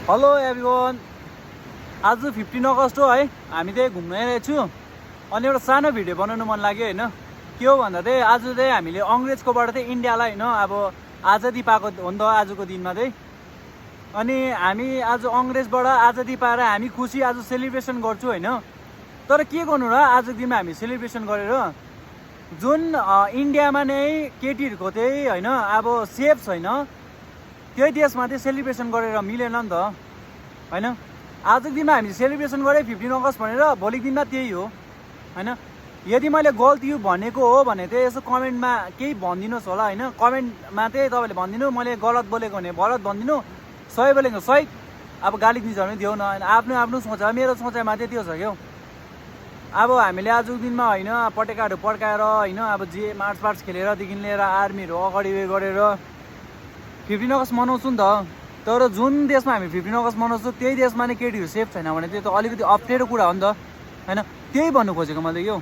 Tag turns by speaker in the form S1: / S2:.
S1: Hello everyone, आज 15 अगस्त हो है। हामी चाहिँ घुम्न आइरहेको छु अनि एउटा सानो भिडियो बनाउनु मन लाग्यो हैन। के हो भन्दा चाहिँ आज चाहिँ हामीले अंग्रेजकोबाट चाहिँ इन्डियालाई हैन अब आजादी पाएको हो नि त आजको दिनमा चाहिँ। अनि हामी आज अंग्रेजबाट आजादी पाएर हामी खुसी आज सेलिब्रेसन गर्छु हैन। तर के गर्नु र आजको दिनमा हामी सेलिब्रेसन गरेर जुन इन्डियामा नै केटीहरुको चाहिँ हैन अब सेफ छैन त्यही देशमा चाहिँ सेलिब्रेसन गरेर मिलेन नि त हैन। आजको दिनमा हामी सेलिब्रेसन गरे 15 अगस्त भनेर, भोलिको दिनमा त्यही हो हैन। यदि मैले गल्ती भनेको हो भने चाहिँ यसो कमेन्टमा केही भनिदिनुहोस् होला हैन। कमेन्टमा चाहिँ तपाईँले भनिदिनु मैले गलत बोलेको भने गलत भनिदिनु, सही बोलेको सही। अब गाली दिन्छ भने दिउ न, आफ्नो आफ्नो सोच। मेरो सोचाइमा चाहिँ त्यो छ क्या। अब हामीले आजको दिनमा हैन पटेकाहरू पड्काएर हैन अब जे मार्च पार्च खेलेरदेखि लिएर आर्मीहरू अगाडि उयो गरेर 15 अगस्त मनाउँछु नि त। तर जुन देशमा हामी 15 अगस्त मनाउँछौँ त्यही देशमा नै केटीहरू सेफ छैन भने त्यो त अलिकति अप्ठ्यारो कुरा हो नि त हैन। त्यही भन्नु खोजेको मैले यो।